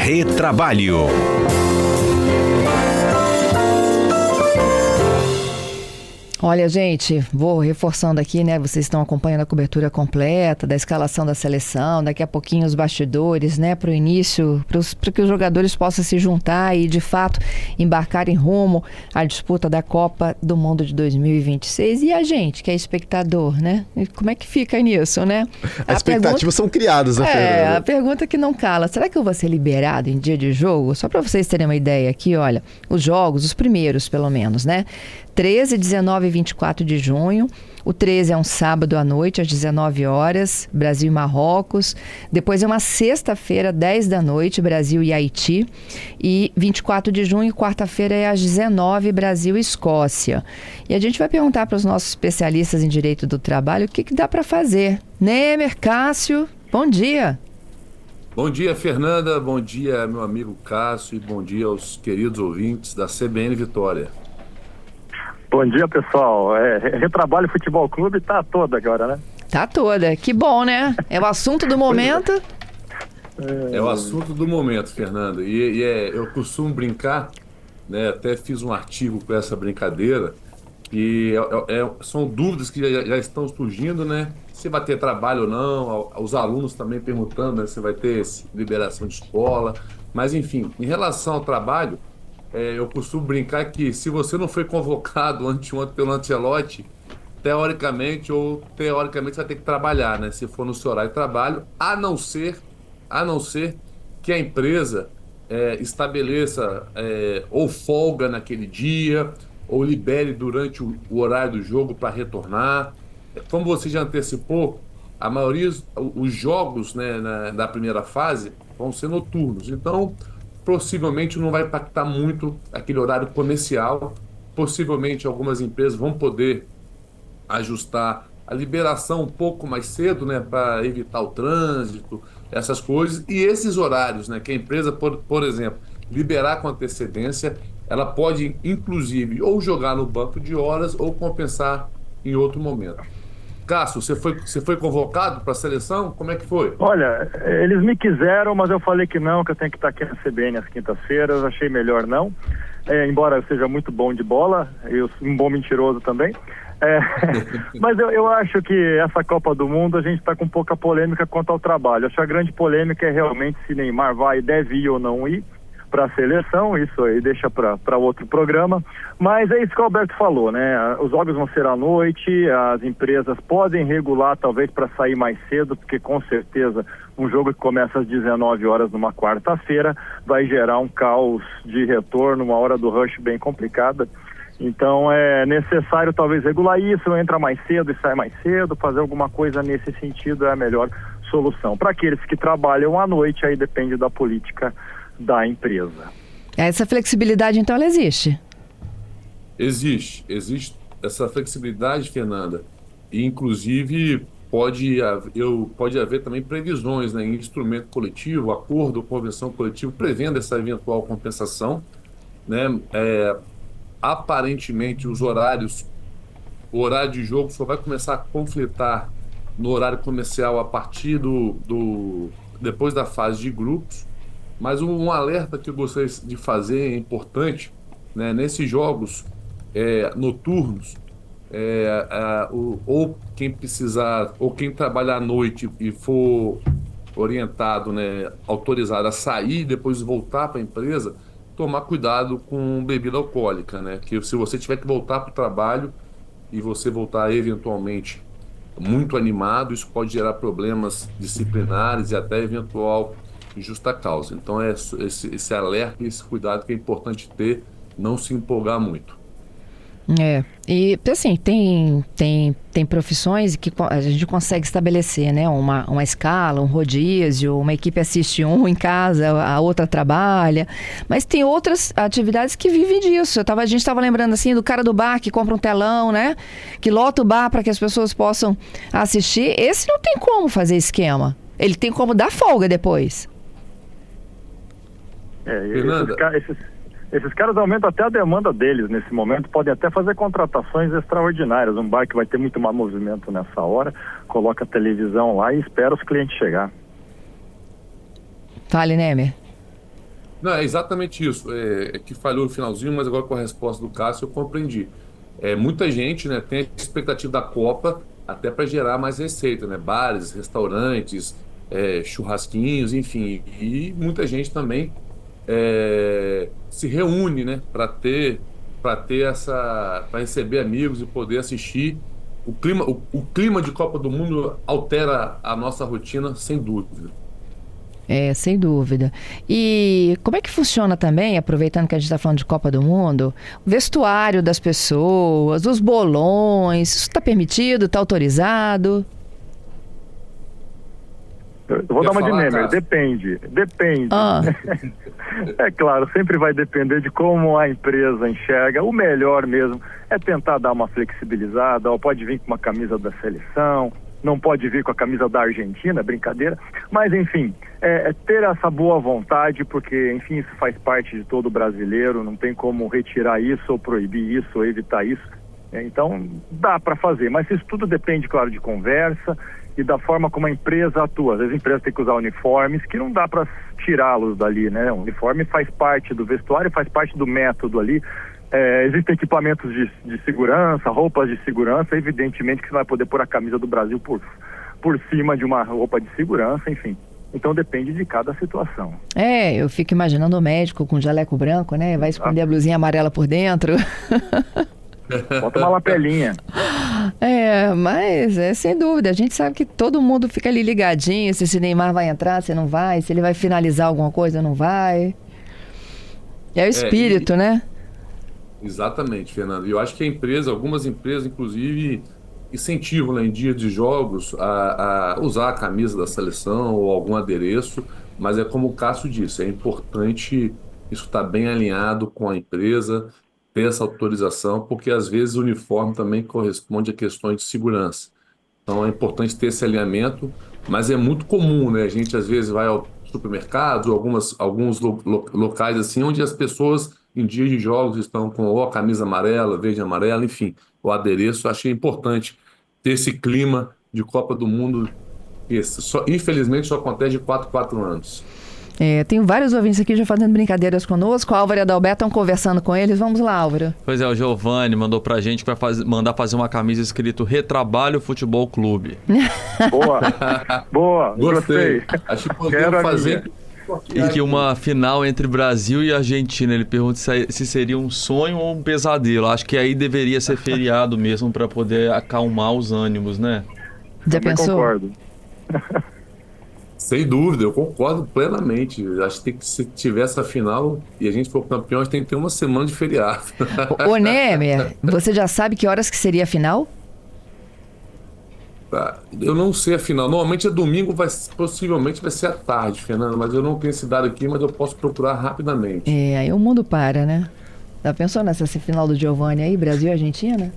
Retrabalho. Olha, gente, vou reforçando aqui, né? Vocês estão acompanhando a cobertura completa da escalação da seleção, daqui a pouquinho os bastidores, né? Para o início, para que os jogadores possam se juntar e, de fato, embarcarem rumo à disputa da Copa do Mundo de 2026. E a gente, que é espectador, né? E como é que fica nisso, né? As expectativas são criadas, né, Fernanda? A pergunta que não cala. Será que eu vou ser liberado em dia de jogo? Só para vocês terem uma ideia aqui, olha, os jogos, os primeiros pelo menos, né? 13, 19 e 24 de junho. O 13 é um sábado à noite, às 19 horas, Brasil e Marrocos. Depois é uma sexta-feira, 10 da noite, Brasil e Haiti. E 24 de junho, quarta-feira, é às 19, Brasil e Escócia. E a gente vai perguntar para os nossos especialistas em direito do trabalho o que dá para fazer. Nemer, Cássio, bom dia. Bom dia, Fernanda. Bom dia, meu amigo Cássio. E bom dia aos queridos ouvintes da CBN Vitória. Bom dia, pessoal. Retrabalho Futebol Clube tá toda agora, né? Tá toda. Que bom, né? É o assunto do momento. É o assunto do momento, Fernanda. Eu costumo brincar, né? Até fiz um artigo com essa brincadeira, e são dúvidas que já estão surgindo, né? Se vai ter trabalho ou não, os alunos também perguntando, né, se vai ter liberação de escola. Mas, enfim, em relação ao trabalho, eu costumo brincar que se você não foi convocado anteontem pelo Ancelotti, teoricamente você vai ter que trabalhar, né? Se for no seu horário de trabalho, a não ser que a empresa estabeleça ou folga naquele dia, ou libere durante o horário do jogo para retornar. Como você já antecipou, a maioria, os jogos, né, da primeira fase vão ser noturnos. Então, possivelmente não vai impactar muito aquele horário comercial. Possivelmente algumas empresas vão poder ajustar a liberação um pouco mais cedo, né, para evitar o trânsito, essas coisas. E esses horários, né, que a empresa, por exemplo, liberar com antecedência, ela pode, inclusive, ou jogar no banco de horas ou compensar em outro momento. Cássio, você foi convocado para a seleção? Como é que foi? Olha, eles me quiseram, mas eu falei que não, que eu tenho que estar aqui na CBN às quintas-feiras, achei melhor não. Embora eu seja muito bom de bola, eu sou um bom mentiroso também. Mas eu acho que essa Copa do Mundo a gente está com pouca polêmica quanto ao trabalho. Acho que a grande polêmica é realmente se Neymar deve ir ou não ir para a seleção. Isso aí deixa para outro programa, mas é isso que o Alberto falou, né? Os jogos vão ser à noite, as empresas podem regular talvez para sair mais cedo, porque com certeza um jogo que começa às 19 horas numa quarta-feira vai gerar um caos de retorno, uma hora do rush bem complicada. Então é necessário talvez regular isso, entra mais cedo e sai mais cedo, fazer alguma coisa nesse sentido é a melhor solução. Para aqueles que trabalham à noite, aí depende da política da empresa. Essa flexibilidade, então, ela existe? Existe essa flexibilidade, Fernanda, e inclusive pode haver também previsões, né, em instrumento coletivo, acordo ou convenção coletiva, prevendo essa eventual compensação, né? Aparentemente o horário de jogo só vai começar a conflitar no horário comercial a partir depois da fase de grupos. Mas um alerta que eu gostaria de fazer é importante, né? Nesses jogos noturnos, ou quem precisar, ou quem trabalhar à noite e for orientado, né, autorizado a sair e depois voltar para a empresa, tomar cuidado com bebida alcoólica, né? Que se você tiver que voltar para o trabalho e você voltar eventualmente muito animado, isso pode gerar problemas disciplinares e até eventual justa causa. Então esse alerta e esse cuidado que é importante ter, não se empolgar muito. E assim, tem profissões que a gente consegue estabelecer, né? Uma escala, um rodízio, uma equipe assiste um em casa, a outra trabalha, mas tem outras atividades que vivem disso. A gente estava lembrando assim do cara do bar que compra um telão, né? Que lota o bar para que as pessoas possam assistir. Esse não tem como fazer esquema. Ele tem como dar folga depois. Esses caras aumentam até a demanda deles nesse momento, podem até fazer contratações extraordinárias. Um bar que vai ter muito mais movimento nessa hora, coloca a televisão lá e espera os clientes chegar. Fale, Nemer. Não, é exatamente isso. É que falhou no finalzinho, mas agora com a resposta do Cássio eu compreendi. Muita gente, né, tem a expectativa da Copa até para gerar mais receita, né? Bares, restaurantes, churrasquinhos, enfim. E muita gente também se reúne, né, para receber amigos e poder assistir. O clima de Copa do Mundo altera a nossa rotina, sem dúvida. Sem dúvida. E como é que funciona também, aproveitando que a gente está falando de Copa do Mundo, o vestuário das pessoas, os bolões, isso está permitido, está autorizado? Eu vou dar uma de Nemer, depende. É claro, sempre vai depender de como a empresa enxerga. O melhor mesmo é tentar dar uma flexibilizada, ou pode vir com uma camisa da seleção, não pode vir com a camisa da Argentina, brincadeira, mas enfim, ter essa boa vontade, porque enfim, isso faz parte de todo brasileiro, não tem como retirar isso, ou proibir isso, ou evitar isso, então dá para fazer, mas isso tudo depende, claro, de conversa e da forma como a empresa atua. Às vezes a empresa tem que usar uniformes que não dá para tirá-los dali, né? O uniforme faz parte do vestuário, faz parte do método ali. Existem equipamentos de segurança, roupas de segurança, evidentemente que você vai poder pôr a camisa do Brasil por cima de uma roupa de segurança, enfim. Então depende de cada situação. Eu fico imaginando o médico com jaleco branco, né? Vai esconder a blusinha amarela por dentro. Bota uma lapelinha. Mas sem dúvida, a gente sabe que todo mundo fica ali ligadinho, se esse Neymar vai entrar, se não vai, se ele vai finalizar alguma coisa, não vai. É o espírito, né? Exatamente, Fernando. E eu acho que algumas empresas, inclusive, incentivam, né, em dias de jogos a usar a camisa da seleção ou algum adereço, mas é como o Cássio disse, é importante isso estar bem alinhado com a empresa, ter essa autorização, porque às vezes o uniforme também corresponde a questões de segurança. Então é importante ter esse alinhamento, mas é muito comum, né? A gente às vezes vai ao supermercado, alguns locais assim, onde as pessoas em dias de jogos estão com ou a camisa amarela, verde e amarela, enfim, o adereço. Eu achei importante ter esse clima de Copa do Mundo, que infelizmente só acontece de 4 em 4 anos. Tenho vários ouvintes aqui já fazendo brincadeiras conosco. O Álvaro e a Adalberto estão conversando com eles. Vamos lá, Álvaro. Pois é, o Giovanni mandou pra gente que vai mandar fazer uma camisa escrito Retrabalho Futebol Clube. Boa, gostei. Acho que podemos fazer. E que uma final entre Brasil e Argentina. Ele pergunta se seria um sonho ou um pesadelo. Acho que aí deveria ser feriado mesmo para poder acalmar os ânimos, né? Já pensou? Concordo. Sem dúvida, eu concordo plenamente. Acho que se tiver essa final e a gente for campeão, a gente tem que ter uma semana de feriado. Ô Nemer, você já sabe que horas que seria a final? Eu não sei a final. Normalmente é domingo, possivelmente vai ser à tarde, Fernando, mas eu não tenho esse dado aqui, mas eu posso procurar rapidamente. Aí o mundo para, né? Já pensou nessa final do Giovanni aí, Brasil e Argentina?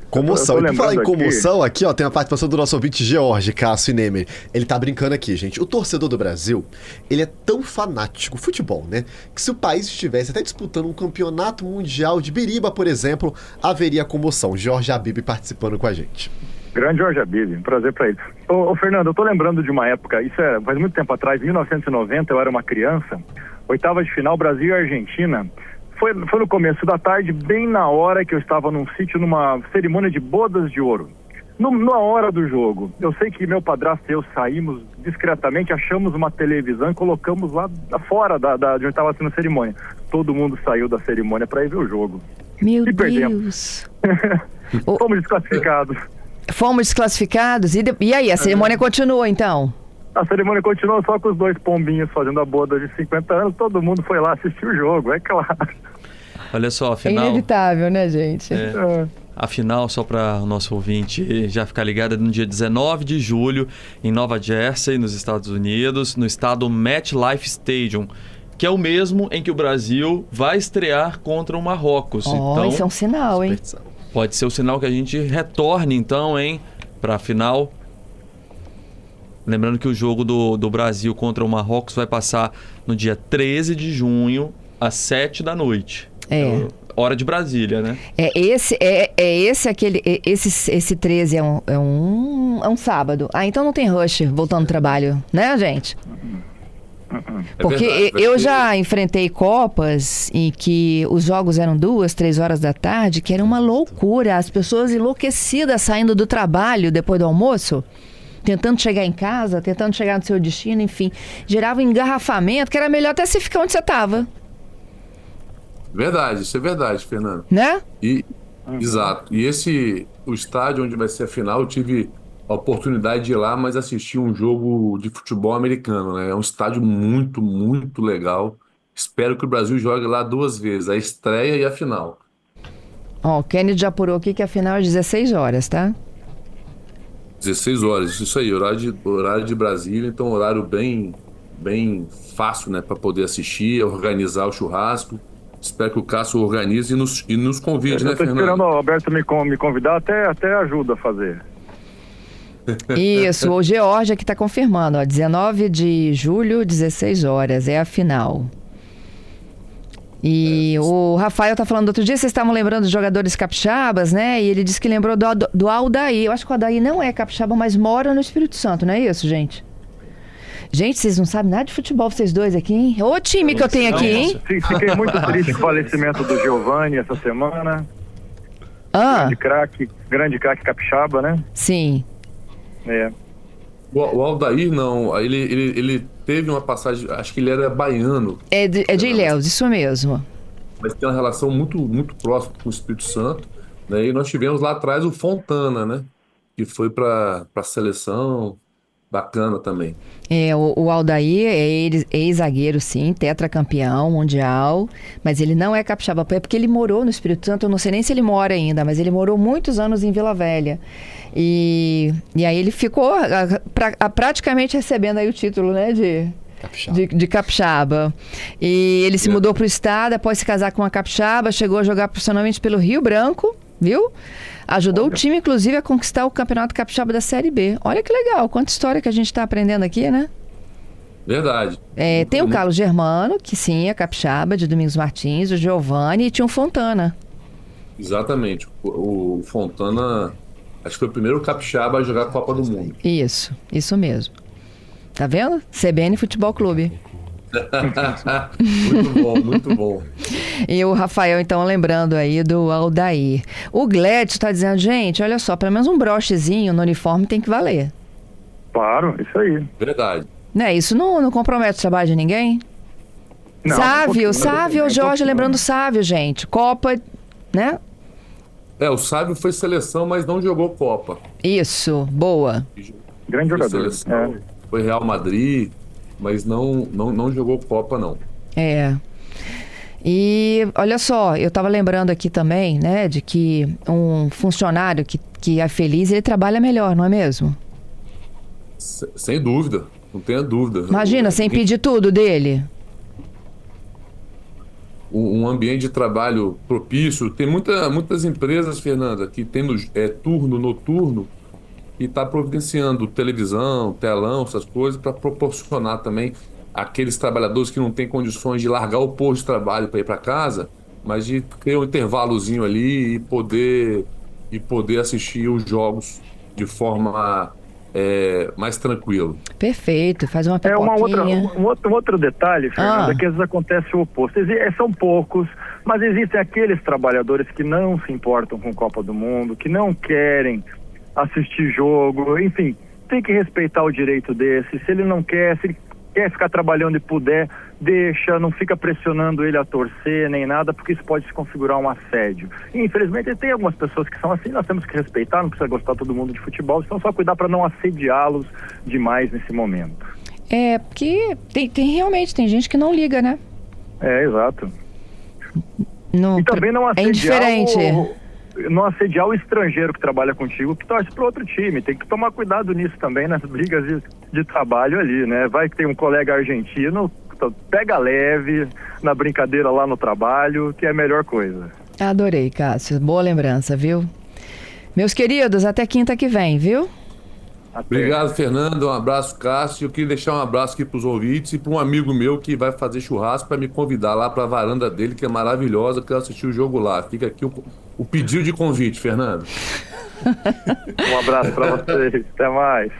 Comoção. E por falar em comoção, aqui ó, tem a participação do nosso ouvinte George, Cássio e Nemer. Ele tá brincando aqui, gente. O torcedor do Brasil, ele é tão fanático, futebol, né? Que se o país estivesse até disputando um campeonato mundial de biriba, por exemplo, haveria comoção. Jorge Habib participando com a gente. Grande Jorge Habib, um prazer pra ele. Ô Fernando, eu tô lembrando de uma época, isso faz muito tempo atrás, 1990, eu era uma criança, oitava de final, Brasil e Argentina. Foi no começo da tarde, bem na hora que eu estava num sítio, numa cerimônia de bodas de ouro. Na hora do jogo, eu sei que meu padrasto e eu saímos discretamente, achamos uma televisão e colocamos lá fora de onde estava sendo a cerimônia. Todo mundo saiu da cerimônia para ir ver o jogo. Meu Deus! Fomos desclassificados. Fomos desclassificados? E aí, a cerimônia continuou então? A cerimônia continuou só com os 2 pombinhos fazendo a boda de 50 anos. Todo mundo foi lá assistir o jogo, é claro. Olha só, a final... É inevitável, né, gente? A final, só para o nosso ouvinte já ficar ligado, é no dia 19 de julho, em Nova Jersey, nos Estados Unidos, no estado MetLife Stadium, que é o mesmo em que o Brasil vai estrear contra o Marrocos. Então, isso é um sinal, hein? Pode ser o sinal que a gente retorne, então, hein, para a final. Lembrando que o jogo do Brasil contra o Marrocos vai passar no dia 13 de junho, às 7 da noite. Hora de Brasília, né? Esse 13 é um sábado. Então não tem rush voltando ao trabalho, né, gente? Porque verdade, eu já enfrentei Copas em que os jogos eram 2, 3 horas da tarde, que era uma loucura. As pessoas enlouquecidas saindo do trabalho depois do almoço, tentando chegar em casa, tentando chegar no seu destino, enfim. Gerava um engarrafamento que era melhor até você ficar onde você estava. Verdade, isso é verdade, Fernando. Né? Exato. E o estádio onde vai ser a final, eu tive a oportunidade de ir lá, mas assistir um jogo de futebol americano, né? É um estádio muito, muito legal. Espero que o Brasil jogue lá 2 vezes, a estreia e a final. Ó, o Kennedy já apurou aqui que a final é 16 horas, tá? 16 horas, isso aí, horário de Brasília, então horário bem fácil, né, para poder assistir, organizar o churrasco. Espero que o Cássio organize e nos convide, né, Fernando? Eu tô esperando o Alberto me convidar, até ajuda a fazer. Isso, o Geórgia que está confirmando, ó, 19 de julho, 16 horas, é a final. E o Rafael tá falando, outro dia vocês estavam lembrando dos jogadores capixabas, né? E ele disse que lembrou do Aldair. Eu acho que o Aldair não é capixaba, mas mora no Espírito Santo, não é isso, gente? Gente, vocês não sabem nada de futebol, vocês dois aqui, hein? Ô time que eu tenho aqui, hein? Fiquei muito triste com o falecimento do Giovani essa semana. Grande craque capixaba, né? Sim. É. O Aldair, não, ele teve uma passagem, acho que ele era baiano. É de Ilhéus, isso mesmo. Mas tem uma relação muito, muito próxima com o Espírito Santo, né? E nós tivemos lá atrás o Fontana, né? Que foi para a seleção, bacana também. O Aldair é ex-zagueiro, sim, tetracampeão mundial, mas ele não é capixaba, é porque ele morou no Espírito Santo, eu não sei nem se ele mora ainda, mas ele morou muitos anos em Vila Velha. E aí ele ficou praticamente recebendo aí o título, né, de capixaba. E ele se mudou para o estado após se casar com uma capixaba, chegou a jogar profissionalmente pelo Rio Branco, viu? Ajudou o time, inclusive, a conquistar o Campeonato Capixaba da Série B. Olha que legal, quanta história que a gente está aprendendo aqui, né? Verdade. Tem o Carlos Germano, que sim, é capixaba, de Domingos Martins, o Giovani, e tinha o Fontana. Exatamente. O Fontana, acho que foi o primeiro capixaba a jogar a Copa do Mundo. Isso mesmo. Tá vendo? CBN Futebol Clube. Muito bom, muito bom. E o Rafael, então, lembrando aí do Aldair. O Gledson está dizendo, gente, olha só, pelo menos um brochezinho no uniforme tem que valer. Claro, isso aí. Verdade. Né, isso não compromete o trabalho de ninguém? Não, Sávio, o Jorge lembrando o Sávio, gente. Copa, né? O Sávio foi seleção, mas não jogou Copa. Isso, boa. Grande Foi jogador. seleção, foi Real Madrid, mas não jogou Copa, não. E olha só, eu estava lembrando aqui também, né, de que um funcionário que é feliz, ele trabalha melhor, não é mesmo? Sem dúvida, não tenha dúvida. Imagina, sem pedir tudo dele. Um ambiente de trabalho propício. Tem muitas empresas, Fernanda, que tem turno noturno e está providenciando televisão, telão, essas coisas, para proporcionar também aqueles trabalhadores que não têm condições de largar o posto de trabalho para ir para casa, mas de ter um intervalozinho ali e poder assistir os jogos de forma mais tranquila. Perfeito, faz uma pipoquinha. Um outro detalhe, Fernanda, que às vezes acontece o oposto. São poucos, mas existem aqueles trabalhadores que não se importam com Copa do Mundo, que não querem assistir jogo, enfim, tem que respeitar o direito desse. Se ele não quer, se ele quer ficar trabalhando e puder, deixa, não fica pressionando ele a torcer nem nada, porque isso pode se configurar um assédio. E, infelizmente, tem algumas pessoas que são assim, nós temos que respeitar, não precisa gostar todo mundo de futebol, então só cuidar para não assediá-los demais nesse momento. Porque realmente tem gente que não liga, né? Exato. E também não assediar indiferente. Não assediar o estrangeiro que trabalha contigo, que torce para outro time. Tem que tomar cuidado nisso também, nas brigas de trabalho ali, né? Vai que tem um colega argentino, pega leve na brincadeira lá no trabalho, que é a melhor coisa. Adorei, Cássio. Boa lembrança, viu? Meus queridos, até quinta que vem, viu? Obrigado, Fernando. Um abraço, Cássio. Eu queria deixar um abraço aqui para os ouvintes e para um amigo meu que vai fazer churrasco para me convidar lá para a varanda dele, que é maravilhosa. Quero assistir o jogo lá. Fica aqui o pedido de convite, Fernando. Um abraço para vocês. Até mais.